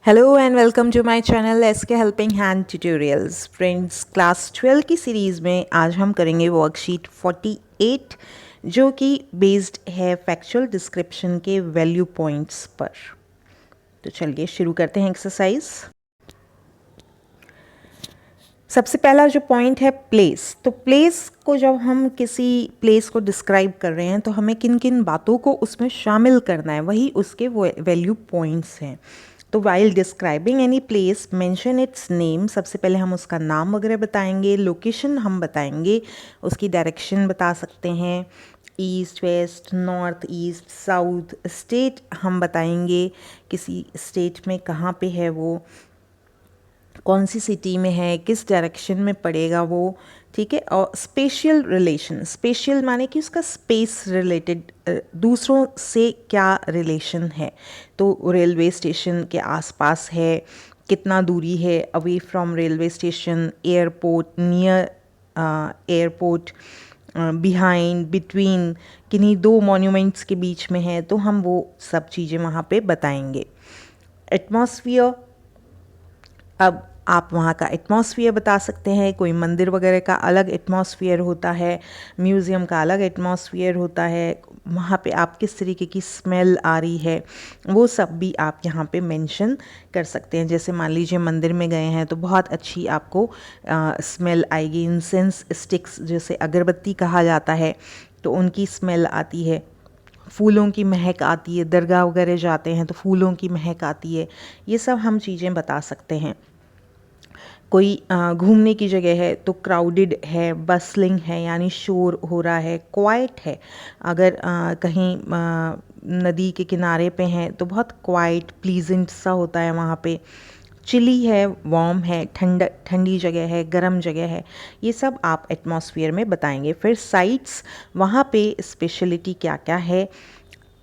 Hello and welcome to my channel SK helping hand tutorials. Friends, class 12 की series में आज हम करेंगे वर्कशीट 48 जो कि बेस्ड है फैक्चुअल डिस्क्रिप्शन के वैल्यू पॉइंट्स पर। तो चलिए शुरू करते हैं एक्सरसाइज। सबसे पहला जो पॉइंट है प्लेस। तो प्लेस को जब हम किसी प्लेस को डिस्क्राइब कर रहे हैं तो हमें किन किन बातों को उसमें शामिल करना है, वही उसके वैल्यू पॉइंट्स हैं। तो while describing any place mention it's name. सबसे पहले हम उसका नाम वगैरह बताएंगे, लोकेशन हम बताएंगे, उसकी डायरेक्शन बता सकते हैं, east west north east south. State हम बताएंगे, किसी स्टेट में कहाँ पे है वो, कौन सी सिटी में है, किस डायरेक्शन में पड़ेगा वो, ठीक है। और स्पेशियल रिलेशन, स्पेशियल माने कि उसका स्पेस रिलेटेड, दूसरों से क्या रिलेशन है। तो रेलवे स्टेशन के आसपास है, कितना दूरी है away from railway station, airport, near airport, behind, between, किन्हीं दो मॉन्यूमेंट्स के बीच में है, तो हम वो सब चीज़ें वहाँ पे बताएंगे। एटमॉस्फियर, अब आप वहाँ का एटमॉस्फियर बता सकते हैं। कोई मंदिर वगैरह का अलग एटमॉस्फियर होता है, म्यूज़ियम का अलग एटमॉस्फियर होता है, वहाँ पे आप किस तरीके की स्मेल आ रही है वो सब भी आप यहाँ पे मेंशन कर सकते हैं। जैसे मान लीजिए मंदिर में गए हैं तो बहुत अच्छी आपको स्मेल आएगी, इंसेंस स्टिक्स जैसे अगरबत्ती कहा जाता है तो उनकी स्मेल आती है, फूलों की महक आती है, दरगाह वगैरह जाते हैं तो फूलों की महक आती है। ये सब हम चीज़ें बता सकते हैं। कोई घूमने की जगह है तो क्राउडेड है, बसलिंग है यानी शोर हो रहा है, क्वाइट है। अगर कहीं नदी के किनारे पे हैं तो बहुत क्वाइट प्लीजेंट सा होता है वहाँ पे। चिली है, वार्म है, ठंडी जगह है, गर्म जगह है, ये सब आप एटमॉस्फेयर में बताएंगे। फिर साइट्स, वहाँ पे स्पेशलिटी क्या क्या है।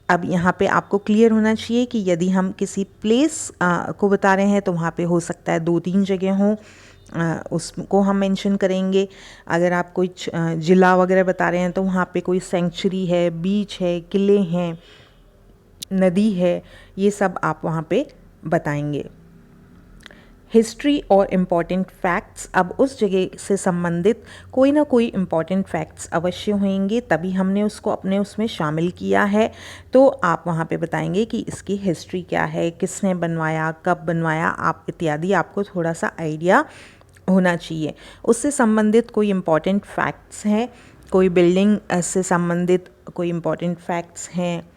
अब यहाँ पे आपको क्लियर होना चाहिए कि यदि हम किसी प्लेस को बता रहे हैं तो वहाँ पे हो सकता है 2-3 जगह हों, उसको हम मेंशन करेंगे। अगर आप कोई ज़िला वगैरह बता रहे हैं तो वहाँ पे कोई सेंचुरी है, बीच है, किले हैं, नदी है, ये सब आप वहाँ पे बताएंगे। हिस्ट्री और इम्पॉर्टेंट फैक्ट्स, अब उस जगह से संबंधित कोई ना कोई इम्पॉर्टेंट फैक्ट्स अवश्य होंगे, तभी हमने उसको अपने उसमें शामिल किया है। तो आप वहाँ पे बताएंगे कि इसकी हिस्ट्री क्या है, किसने बनवाया, कब बनवाया, आप इत्यादि आपको थोड़ा सा आइडिया होना चाहिए। उससे संबंधित कोई इम्पॉर्टेंट फैक्ट्स हैं, कोई बिल्डिंग से संबंधित कोई इम्पॉर्टेंट फैक्ट्स हैं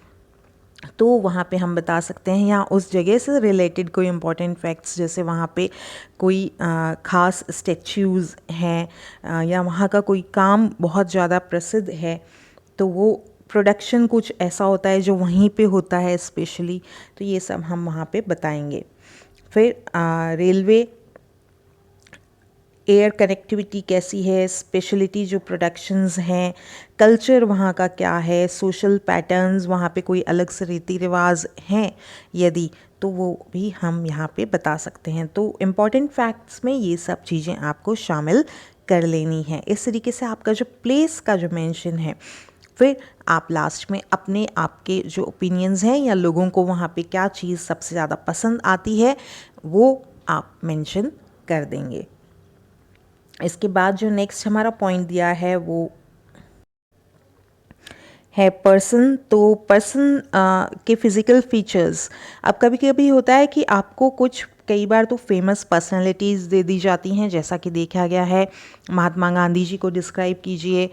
तो वहाँ पे हम बता सकते हैं, या उस जगह से रिलेटेड कोई इम्पॉर्टेंट फैक्ट्स, जैसे वहाँ पे कोई ख़ास स्टैच्यूज़ हैं या वहाँ का कोई काम बहुत ज़्यादा प्रसिद्ध है तो वो प्रोडक्शन कुछ ऐसा होता है जो वहीं पे होता है स्पेशली, तो ये सब हम वहाँ पे बताएंगे। फिर रेलवे, एयर कनेक्टिविटी कैसी है, स्पेशलिटी जो प्रोडक्शंस हैं, कल्चर वहाँ का क्या है, सोशल पैटर्न्स, वहाँ पे कोई अलग से रीति रिवाज हैं यदि, तो वो भी हम यहाँ पे बता सकते हैं। तो इम्पॉर्टेंट फैक्ट्स में ये सब चीज़ें आपको शामिल कर लेनी है। इस तरीके से आपका जो प्लेस का जो मेंशन है, फिर आप लास्ट में अपने आपके जो ओपिनियंस हैं या लोगों को वहाँ पे क्या चीज़ सबसे ज़्यादा पसंद आती है वो आप मेंशन कर देंगे। इसके बाद जो नेक्स्ट हमारा पॉइंट दिया है वो है पर्सन। तो पर्सन के फिज़िकल फीचर्स, अब कभी कभी होता है कि आपको कुछ, कई बार तो फेमस पर्सनालिटीज़ दे दी जाती हैं, जैसा कि देखा गया है महात्मा गांधी जी को डिस्क्राइब कीजिए,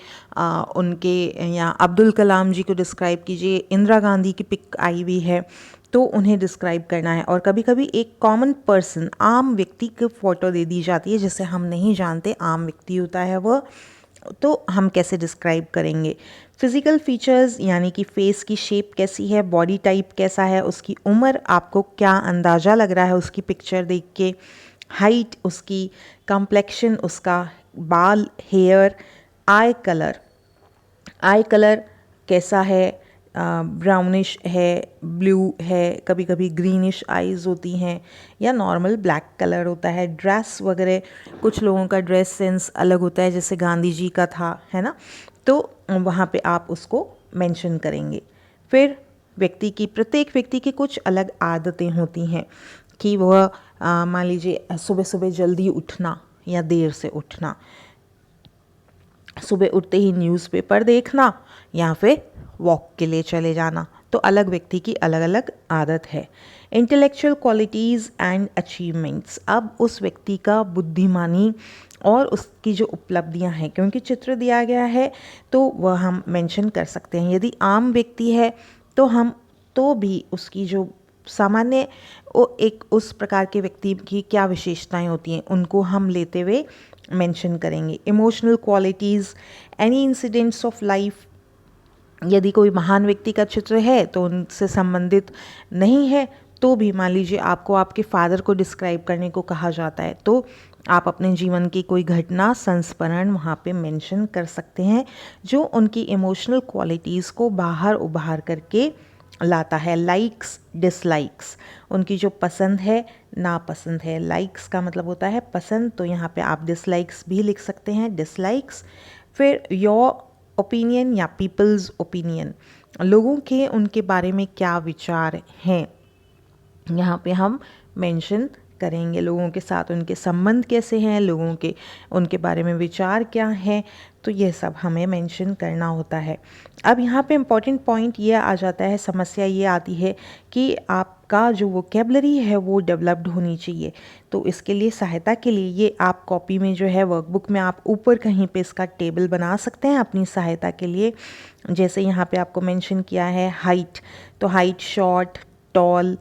उनके, या अब्दुल कलाम जी को डिस्क्राइब कीजिए, इंदिरा गांधी की पिक आई हुई है तो उन्हें डिस्क्राइब करना है। और कभी कभी एक कॉमन पर्सन, आम व्यक्ति की फ़ोटो दे दी जाती है जिसे हम नहीं जानते, आम व्यक्ति होता है वह, तो हम कैसे डिस्क्राइब करेंगे। फिज़िकल फीचर्स यानी कि फेस की शेप कैसी है, बॉडी टाइप कैसा है, उसकी उम्र, आपको क्या अंदाज़ा लग रहा है उसकी पिक्चर देख के, हाइट उसकी, कॉम्प्लेक्शन उसका, बाल, hair, eye colour, eye colour कैसा है, ब्राउनिश है, ब्लू है, कभी कभी ग्रीनिश आइज़ होती हैं, या नॉर्मल ब्लैक कलर होता है। ड्रेस वगैरह, कुछ लोगों का ड्रेस सेंस अलग होता है, जैसे गांधी जी का था, है ना, तो वहाँ पे आप उसको मेंशन करेंगे। फिर व्यक्ति की, प्रत्येक व्यक्ति की कुछ अलग आदतें होती हैं, कि वह मान लीजिए सुबह सुबह जल्दी उठना या देर से उठना, सुबह उठते ही न्यूज़पेपर देखना या फिर वॉक के लिए चले जाना। तो अलग व्यक्ति की अलग अलग आदत है। इंटेलेक्चुअल क्वालिटीज़ एंड अचीवमेंट्स, अब उस व्यक्ति का बुद्धिमानी और उसकी जो उपलब्धियां हैं, क्योंकि चित्र दिया गया है तो वह हम मेंशन कर सकते हैं। यदि आम व्यक्ति है तो हम तो भी उसकी जो सामान्य एक उस प्रकार के व्यक्ति की क्या विशेषताएं होती हैं उनको हम लेते हुए मेंशन करेंगे। Emotional qualities, any incidents of life, यदि कोई महान व्यक्ति का चित्र है तो उनसे संबंधित नहीं है तो भी मान लीजिए आपको आपके फादर को डिस्क्राइब करने को कहा जाता है तो आप अपने जीवन की कोई घटना संस्मरण वहाँ पे मेंशन कर सकते हैं जो उनकी इमोशनल क्वालिटीज़ को बाहर उभार करके लाता है। लाइक्स डिसलाइक्स, उनकी जो पसंद है नापसंद है। लाइक्स का मतलब होता है पसंद, तो यहाँ पे आप डिसलाइक्स भी लिख सकते हैं, डिसलाइक्स। फिर योर ओपिनियन या पीपल्स ओपिनियन, लोगों के उनके बारे में क्या विचार हैं, यहाँ पे हम मेंशन करेंगे। लोगों के साथ उनके संबंध कैसे हैं, लोगों के उनके बारे में विचार क्या हैं, तो ये सब हमें मेंशन करना होता है। अब यहाँ पे इम्पॉर्टेंट पॉइंट ये आ जाता है, समस्या ये आती है कि आपका जो वोकेबलरी है वो डेवलप्ड होनी चाहिए। तो इसके लिए सहायता के लिए ये आप कॉपी में जो है वर्कबुक में आप ऊपर कहीं पे इसका टेबल बना सकते हैं अपनी सहायता के लिए। जैसे यहाँ पे आपको मेंशन किया है हाइट, तो height short, tall,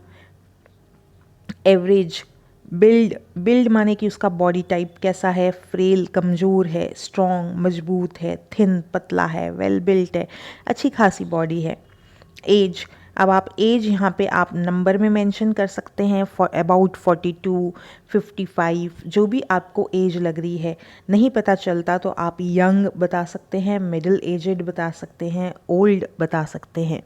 average, build, build माने कि उसका बॉडी टाइप कैसा है, फ्रेल कमज़ोर है, स्ट्रॉन्ग मजबूत है, थिन पतला है, वेल बिल्ट है, अच्छी खासी बॉडी है। एज, अब आप एज यहाँ पे आप नंबर में मेंशन कर सकते हैं, अबाउट 42, 55, जो भी आपको एज लग रही है। नहीं पता चलता तो आप यंग बता सकते हैं, मिडिल एजेड बता सकते हैं, ओल्ड बता सकते हैं।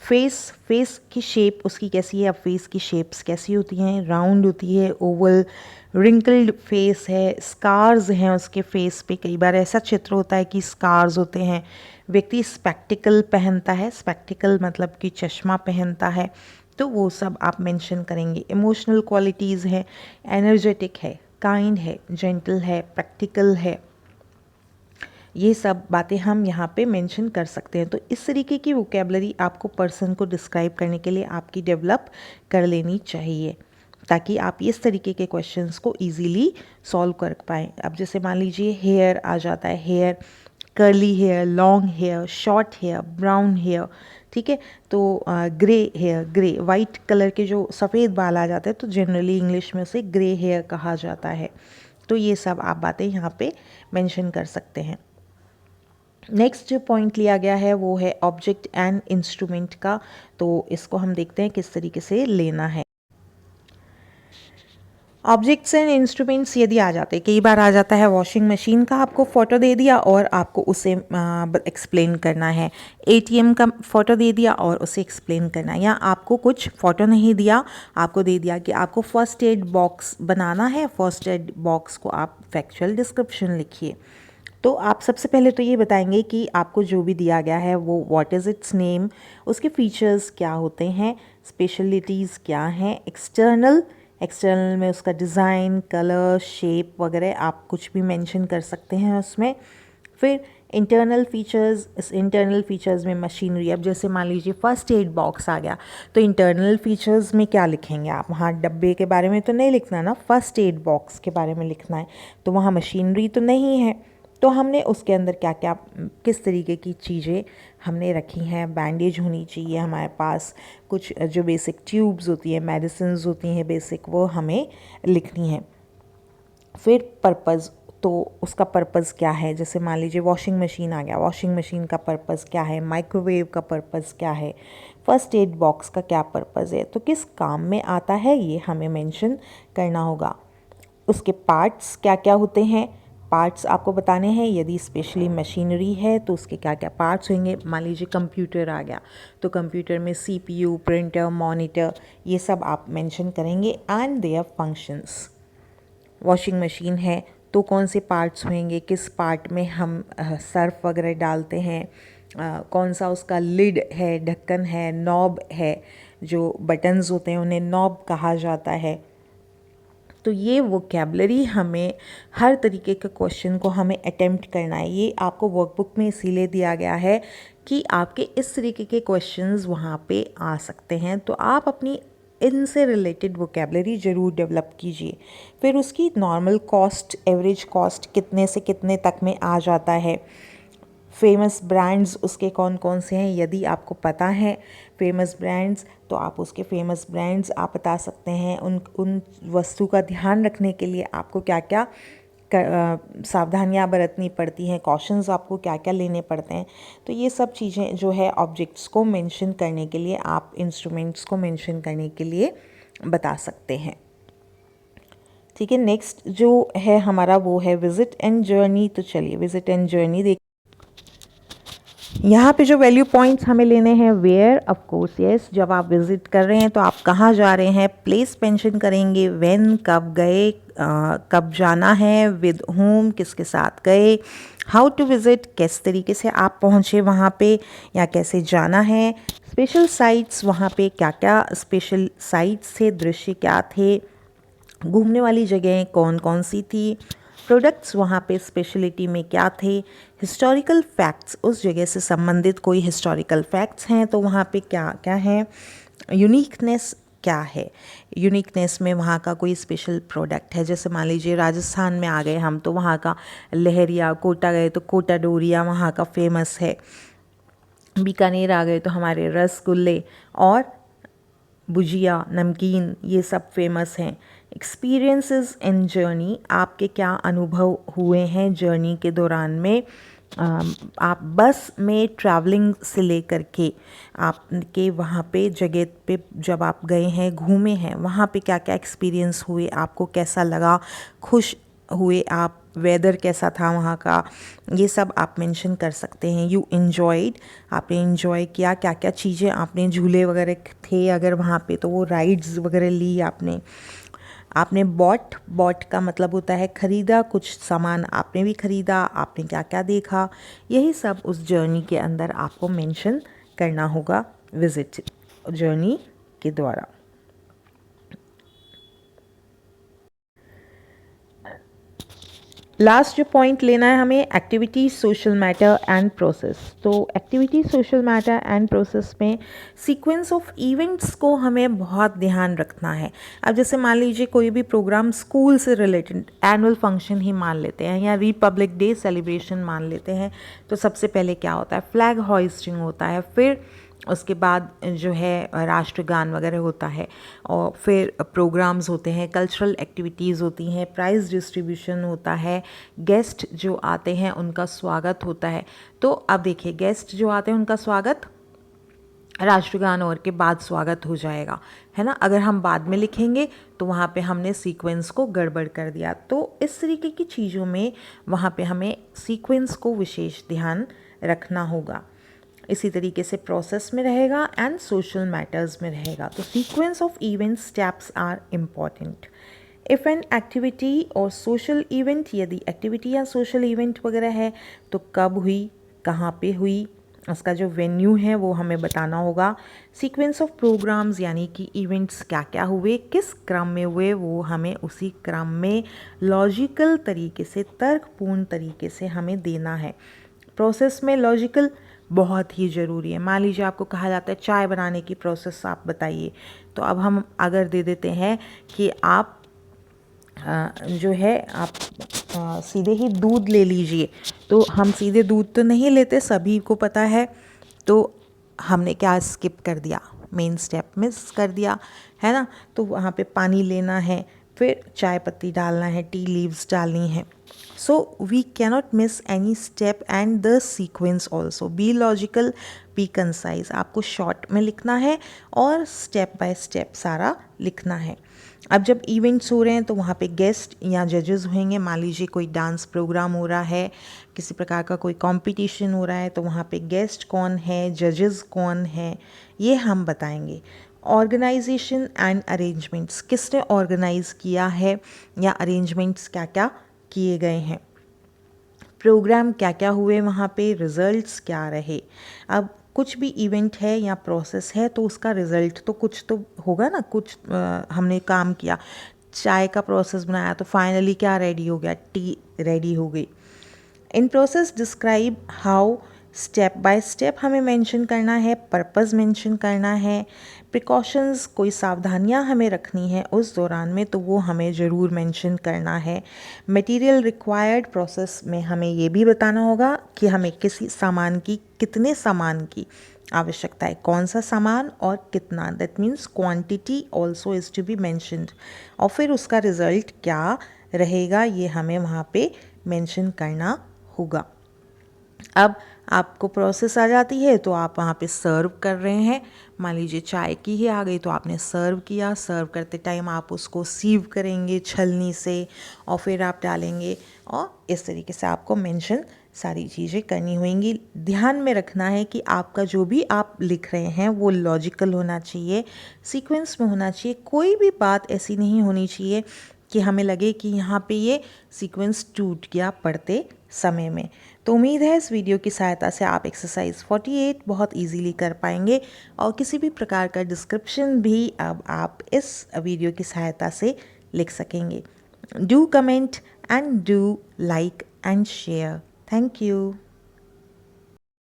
फेस, फेस की शेप उसकी कैसी है, अब फेस की शेप्स कैसी होती हैं, राउंड होती है, ओवल, रिंकल्ड फेस है, स्कार्स हैं उसके फेस पे। कई बार ऐसा चित्र होता है कि स्कार्स होते हैं। व्यक्ति स्पेक्टिकल पहनता है, स्पेक्टिकल मतलब कि चश्मा पहनता है, तो वो सब आप मेंशन करेंगे। इमोशनल क्वालिटीज़ है, एनर्जेटिक है, काइंड है, जेंटल है, प्रैक्टिकल है, ये सब बातें हम यहाँ पे मेंशन कर सकते हैं। तो इस तरीके की वोकेबलरी आपको पर्सन को डिस्क्राइब करने के लिए आपकी डेवलप कर लेनी चाहिए ताकि आप इस तरीके के क्वेश्चंस को इजीली सॉल्व कर पाएँ। अब जैसे मान लीजिए हेयर आ जाता है, hair curly hair, long hair, short hair, brown hair, ठीक है। तो grey hair, grey white colour के जो सफ़ेद बाल आ जाते हैं तो जनरली इंग्लिश में उसे ग्रे हेयर कहा जाता है। तो ये सब आप बातें यहाँ पे मेंशन कर सकते हैं। नेक्स्ट जो पॉइंट लिया गया है वो है ऑब्जेक्ट एंड इंस्ट्रूमेंट का, तो इसको हम देखते हैं किस तरीके से लेना है। ऑब्जेक्ट्स एंड इंस्ट्रूमेंट्स यदि आ जाते हैं, कई बार आ जाता है वॉशिंग मशीन का आपको फ़ोटो दे दिया और आपको उसे एक्सप्लेन करना है। एटीएम का फ़ोटो दे दिया और उसे एक्सप्लेन करना है, या आपको कुछ फ़ोटो नहीं दिया, आपको दे दिया कि आपको फर्स्ट एड बॉक्स बनाना है, फर्स्ट एड बॉक्स को आप फैक्चुअल डिस्क्रिप्शन लिखिए। तो आप सबसे पहले तो ये बताएंगे कि आपको जो भी दिया गया है वो व्हाट इज़ इट्स नेम, उसके फीचर्स क्या होते हैं, स्पेशलिटीज़ क्या हैं, एक्सटर्नल में उसका डिज़ाइन, कलर, शेप वगैरह आप कुछ भी मेंशन कर सकते हैं उसमें। फिर इंटरनल फीचर्स, इस इंटरनल फीचर्स में मशीनरी, अब जैसे मान लीजिए फर्स्ट एड बॉक्स आ गया तो इंटरनल फीचर्स में क्या लिखेंगे आप, वहाँ डब्बे के बारे में तो नहीं लिखना ना, फर्स्ट एड बॉक्स के बारे में लिखना है, तो वहाँ मशीनरी तो नहीं है, तो हमने उसके अंदर क्या क्या किस तरीके की चीज़ें हमने रखी हैं। बैंडेज होनी चाहिए हमारे पास, कुछ जो बेसिक ट्यूब्स होती हैं, मेडिसिन्स होती हैं बेसिक, वो हमें लिखनी है। फिर पर्पज़, तो उसका पर्पज़ क्या है, जैसे मान लीजिए वॉशिंग मशीन आ गया, वॉशिंग मशीन का पर्पज़ क्या है, माइक्रोवेव का पर्पज़ क्या है, फर्स्ट एड बॉक्स का क्या पर्पज़ है, तो किस काम में आता है ये हमें मेंशन करना होगा। उसके पार्ट्स क्या क्या होते हैं, पार्ट्स आपको बताने हैं, यदि स्पेशली मशीनरी है तो उसके क्या क्या पार्ट्स होंगे। मान लीजिए कंप्यूटर आ गया तो कंप्यूटर में सीपीयू, प्रिंटर, मॉनिटर, ये सब आप मेंशन करेंगे and their functions. Washing machine है तो कौन से पार्ट्स होंगे, किस पार्ट में हम सर्फ वगैरह डालते हैं, कौन सा उसका लिड है, ढक्कन है, नॉब है, जो बटन्स होते हैं उन्हें नॉब कहा जाता है। तो ये वोकेबलरी हमें हर तरीके के क्वेश्चन को हमें अटेम्प्ट करना है। ये आपको वर्कबुक में इसीलिए दिया गया है कि आपके इस तरीके के क्वेश्चंस वहाँ पे आ सकते हैं, तो आप अपनी इनसे रिलेटेड वोकेबलरी ज़रूर डेवलप कीजिए। फिर उसकी नॉर्मल कॉस्ट, एवरेज कॉस्ट कितने से कितने तक में आ जाता है, फेमस ब्रांड्स उसके कौन कौन से हैं, यदि आपको पता है फेमस ब्रांड्स तो आप उसके फेमस ब्रांड्स आप बता सकते हैं। उन वस्तु का ध्यान रखने के लिए आपको क्या क्या सावधानियां बरतनी पड़ती हैं, कॉशंस आपको क्या क्या लेने पड़ते हैं। तो ये सब चीज़ें जो है ऑब्जेक्ट्स को मेंशन करने के लिए, आप इंस्ट्रूमेंट्स को मेंशन करने के लिए बता सकते हैं। ठीक है, नेक्स्ट जो है हमारा वो है विजिट एंड जर्नी। तो चलिए विजिट एंड जर्नी देख। यहाँ पे जो वैल्यू पॉइंट्स हमें लेने हैं, वेयर, ऑफ कोर्स यस, जब आप विजिट कर रहे हैं तो आप कहाँ जा रहे हैं, प्लेस मेंशन करेंगे, व्हेन, कब गए, कब जाना है, विद होम, किसके साथ गए, हाउ टू विजिट, किस तरीके से आप पहुँचे वहाँ पे या कैसे जाना है, स्पेशल साइट्स, वहाँ पे क्या क्या स्पेशल साइट्स थे, दृश्य क्या थे, घूमने वाली जगहें कौन कौन सी थी, प्रोडक्ट्स वहाँ पे स्पेशलिटी में क्या थे, हिस्टोरिकल फैक्ट्स, उस जगह से संबंधित कोई हिस्टोरिकल फैक्ट्स हैं तो वहाँ पे क्या क्या है, यूनिकनेस क्या है, यूनिकनेस में वहाँ का कोई स्पेशल प्रोडक्ट है। जैसे मान लीजिए राजस्थान में आ गए हम तो वहाँ का लहरिया, कोटा गए तो कोटा डोरिया वहाँ का फेमस है, बीकानेर आ गए तो हमारे रसगुल्ले और भुजिया, नमकीन, ये सब फेमस हैं। एक्सपीरियंसेस इन जर्नी, आपके क्या अनुभव हुए हैं जर्नी के दौरान में, आप बस में ट्रैवलिंग से लेकर के आपके वहाँ पे जगह पे जब आप गए हैं, घूमे हैं, वहाँ पे क्या क्या एक्सपीरियंस हुए, आपको कैसा लगा, खुश हुए आप, वेदर कैसा था वहाँ का, ये सब आप मेंशन कर सकते हैं। यू एन्जॉयड, आपने एंजॉय किया, क्या क्या चीज़ें आपने, झूले वगैरह थे अगर वहाँ पे तो वो राइड्स वगैरह ली आपने बॉट का मतलब होता है खरीदा, कुछ सामान आपने भी खरीदा, आपने क्या क्या देखा, यही सब उस जर्नी के अंदर आपको मेंशन करना होगा विजिट जर्नी के द्वारा। लास्ट जो पॉइंट लेना है हमें, activity, social matter and process. तो activity, social matter and process में सीक्वेंस ऑफ इवेंट्स को हमें बहुत ध्यान रखना है। अब जैसे मान लीजिए कोई भी प्रोग्राम स्कूल से रिलेटेड, एनुअल फंक्शन ही मान लेते हैं या रिपब्लिक डे सेलिब्रेशन मान लेते हैं, तो सबसे पहले क्या होता है, फ्लैग होइस्टिंग होता है, फिर उसके बाद जो है राष्ट्रगान वगैरह होता है, और फिर प्रोग्राम्स होते हैं, कल्चरल एक्टिविटीज़ होती हैं, प्राइज़ डिस्ट्रीब्यूशन होता है, गेस्ट जो आते हैं उनका स्वागत होता है। तो अब देखिए गेस्ट जो आते हैं उनका स्वागत राष्ट्रगान और के बाद स्वागत हो जाएगा, है ना। अगर हम बाद में लिखेंगे तो वहाँ पे हमने सीक्वेंस को गड़बड़ कर दिया। तो इस तरीके की चीज़ों में वहाँ पे हमें सीक्वेंस को विशेष ध्यान रखना होगा। इसी तरीके से प्रोसेस में रहेगा एंड सोशल मैटर्स में रहेगा। तो sequence of event steps are important. If an activity और सोशल इवेंट, यदि एक्टिविटी या सोशल इवेंट वगैरह है तो कब हुई, कहाँ पे हुई, उसका जो वेन्यू है वो हमें बताना होगा। सीक्वेंस ऑफ प्रोग्राम्स यानी कि इवेंट्स क्या क्या हुए, किस क्रम में हुए, वो हमें उसी क्रम में लॉजिकल तरीके से, तर्कपूर्ण तरीके से हमें देना है। प्रोसेस में लॉजिकल बहुत ही ज़रूरी है। मान लीजिए आपको कहा जाता है चाय बनाने की प्रोसेस आप बताइए, तो अब हम अगर दे देते हैं कि आप जो है आप सीधे ही दूध ले लीजिए, तो हम सीधे दूध तो नहीं लेते, सभी को पता है। तो हमने क्या स्किप कर दिया, मेन स्टेप मिस कर दिया, है ना। तो वहाँ पे पानी लेना है, फिर चाय पत्ती डालना है, टी लीव्स डालनी है। So we cannot miss any step and the sequence also. Be logical, be concise, आपको शॉर्ट में लिखना है और स्टेप बाय स्टेप सारा लिखना है। अब जब इवेंट्स हो रहे हैं तो वहाँ पे गेस्ट या जजेस होंगे। मान लीजिए कोई डांस प्रोग्राम हो रहा है, किसी प्रकार का कोई कंपटीशन हो रहा है, तो वहाँ पे गेस्ट कौन है, जजेस कौन है, ये हम बताएंगे। ऑर्गेनाइजेशन एंड अरेंजमेंट्स, किसने ऑर्गेनाइज किया है या अरेंजमेंट्स क्या क्या किए गए हैं, प्रोग्राम क्या क्या हुए वहाँ पे, रिजल्ट्स क्या रहे। अब कुछ भी इवेंट है या प्रोसेस है तो उसका रिज़ल्ट तो कुछ तो होगा ना, कुछ हमने काम किया, चाय का प्रोसेस बनाया तो फाइनली क्या रेडी हो गया, टी रेडी हो गई। In process describe how, step by step हमें मेंशन करना है, पर्पस मेंशन करना है, प्रिकॉशंस कोई सावधानियां हमें रखनी है उस दौरान में तो वो हमें ज़रूर मेंशन करना है। मटेरियल रिक्वायर्ड, प्रोसेस में हमें ये भी बताना होगा कि हमें किसी सामान की, कितने सामान की आवश्यकता है, कौन सा सामान और कितना, that means quantity also is to be mentioned. और फिर उसका रिज़ल्ट क्या रहेगा ये हमें वहाँ पे मेंशन करना होगा। अब आपको प्रोसेस आ जाती है तो आप वहाँ पे सर्व कर रहे हैं, मान लीजिए चाय की ही आ गई तो आपने सर्व किया, सर्व करते टाइम आप उसको सीव करेंगे छलनी से और फिर आप डालेंगे और इस तरीके से आपको मेंशन सारी चीज़ें करनी होंगी। ध्यान में रखना है कि आपका जो भी आप लिख रहे हैं वो लॉजिकल होना चाहिए, सीक्वेंस में होना चाहिए, कोई भी बात ऐसी नहीं होनी चाहिए कि हमें लगे कि यहाँ पे ये सीक्वेंस टूट गया पढ़ते समय में। तो उम्मीद है इस वीडियो की सहायता से आप एक्सरसाइज 48 बहुत इजीली कर पाएंगे और किसी भी प्रकार का डिस्क्रिप्शन भी अब आप इस वीडियो की सहायता से लिख सकेंगे। Do comment and do like and share. Thank you.